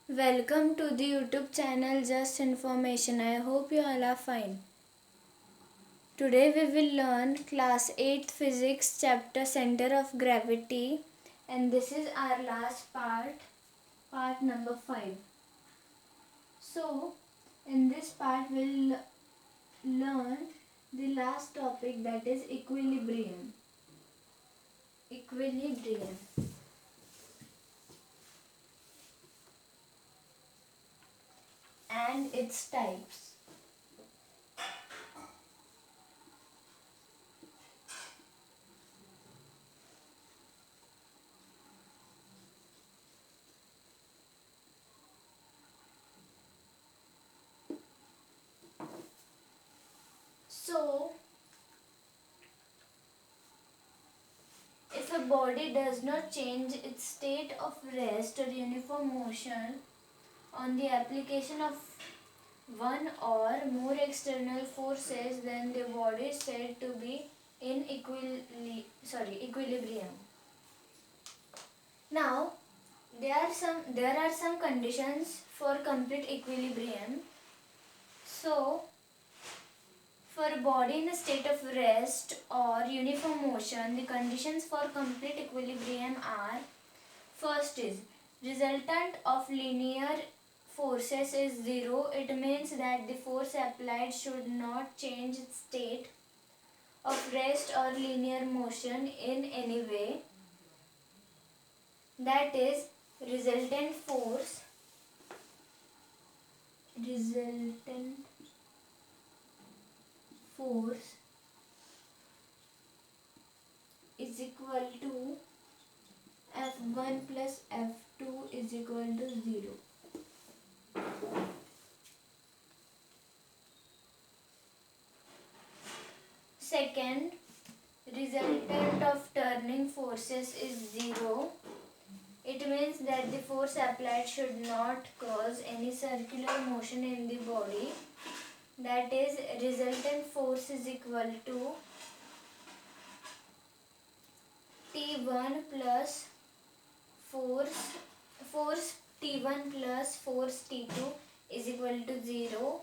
Welcome to the YouTube channel Just Information. I hope you all are fine. Today we will learn class 8th physics chapter center of gravity, and this is our last part number 5. So in this part we'll learn the last topic, that is equilibrium. Equilibrium and its types. So if a body does not change its state of rest or uniform motion on the application of one or more external forces, then the body is said to be in equilibrium. Now, there are some conditions for complete equilibrium. So, for a body in a state of rest or uniform motion, the conditions for complete equilibrium are: first is resultant of linear forces is zero. It means that the force applied should not change its state of rest or linear motion in any way. That is, resultant force is equal to F1 plus F2 is equal to 0. Second, resultant of turning forces is 0. It means that the force applied should not cause any circular motion in the body. That is, resultant force is equal to T1 plus force T1 plus force T2 is equal to 0.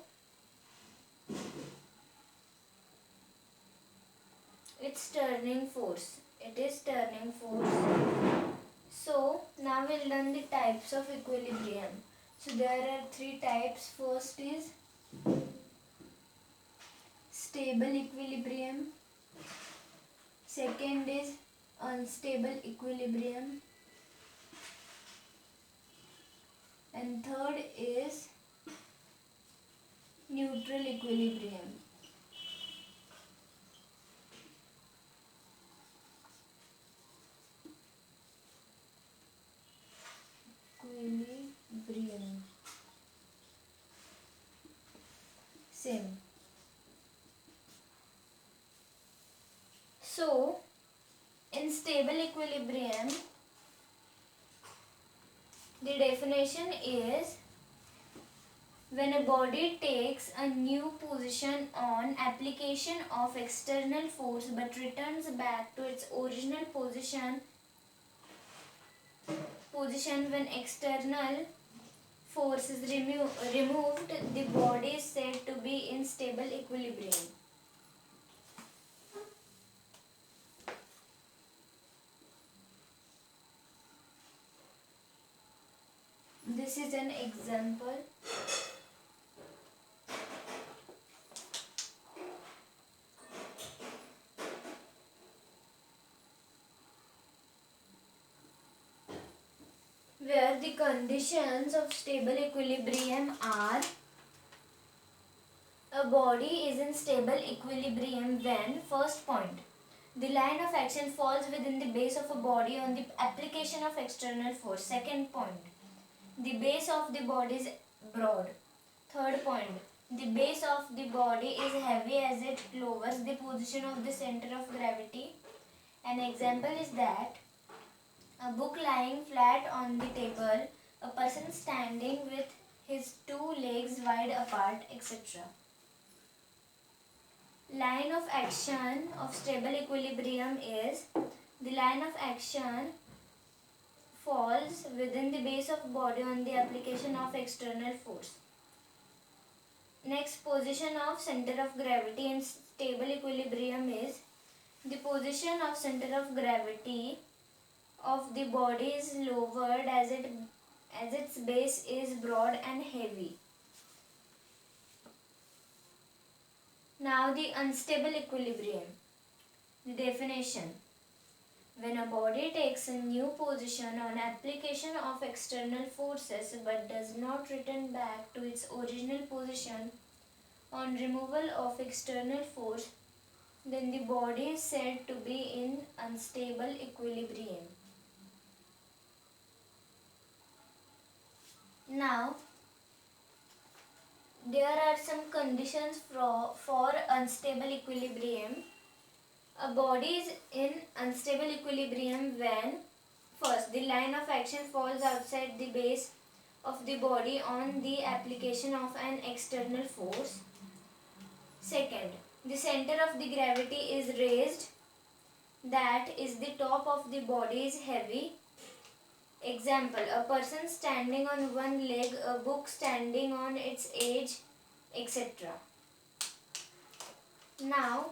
It's turning force. It is turning force. So now we'll learn the types of equilibrium. So there are 3 types. First is stable equilibrium. Second is unstable equilibrium. And third is neutral equilibrium. Equilibrium. Same. So, in stable equilibrium, the definition is when a body takes a new position on application of external force but returns back to its original position when external force is removed, the body is said to be in stable equilibrium. This is an example. Where the conditions of stable equilibrium are: a body is in stable equilibrium when, first point, the line of action falls within the base of a body on the application of external force. Second point, the base of the body is broad. Third point, the base of the body is heavy as it lowers the position of the center of gravity. An example is that a book lying flat on the table, a person standing with his 2 legs wide apart, etc. Line of action of stable equilibrium is: the line of action falls within the base of body on the application of external force. Next, position of center of gravity in stable equilibrium is the position of center of gravity of the body is lowered as its base is broad and heavy. Now the unstable equilibrium. The definition. When a body takes a new position on application of external forces but does not return back to its original position on removal of external force, then the body is said to be in unstable equilibrium. Now, there are some conditions for unstable equilibrium. A body is in unstable equilibrium when, first, the line of action falls outside the base of the body on the application of an external force. Second, the center of the gravity is raised, that is, the top of the body is heavy. Example, a person standing on one leg, a book standing on its edge, etc. Now,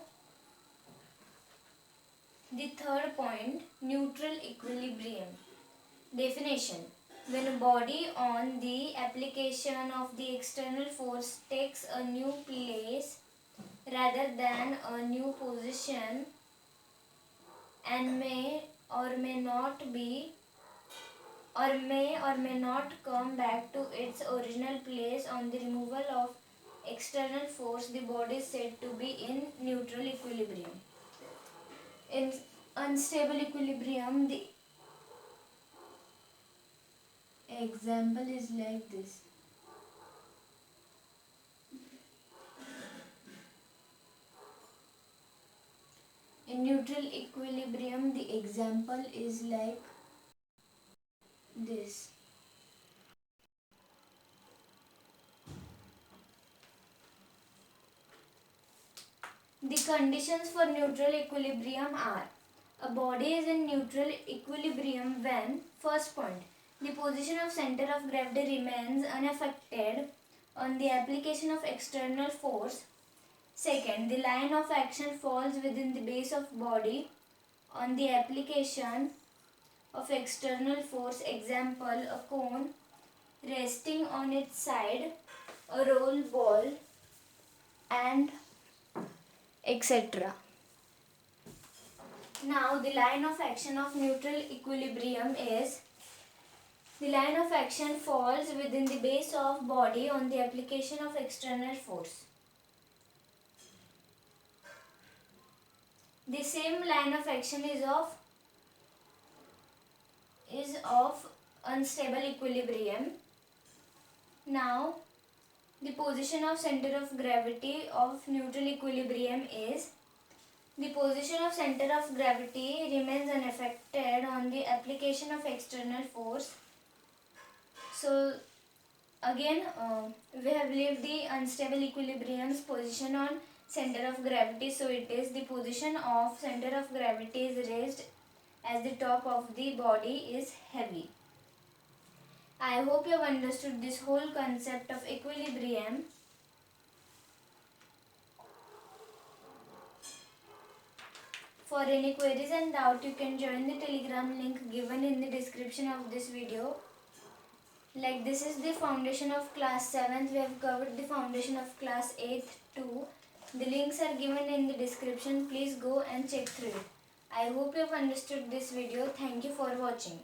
the third point, neutral equilibrium. Definition. When a body on the application of the external force takes a new place rather than a new position and may or may not come back to its original place on the removal of external force, the body is said to be in neutral equilibrium. In unstable equilibrium, the example is like this. In neutral equilibrium, the example is like this. The conditions for neutral equilibrium are: a body is in neutral equilibrium when, first point, the position of center of gravity remains unaffected on the application of external force. Second, the line of action falls within the base of body on the application of external force. Example, a cone resting on its side, a roll ball, and etc. Now, the line of action of neutral equilibrium is: the line of action falls within the base of body on the application of external force. The same line of action is of unstable equilibrium. Now, the position of center of gravity of neutral equilibrium is: the position of center of gravity remains unaffected on the application of external force. So, again, we have leave the unstable equilibrium's position on center of gravity. So, it is the position of center of gravity is raised as the top of the body is heavy. I hope you have understood this whole concept of equilibrium. For any queries and doubt, you can join the Telegram link given in the description of this video. Like, this is the foundation of class 7th. We have covered the foundation of class 8th too. The links are given in the description. Please go and check through it. I hope you have understood this video. Thank you for watching.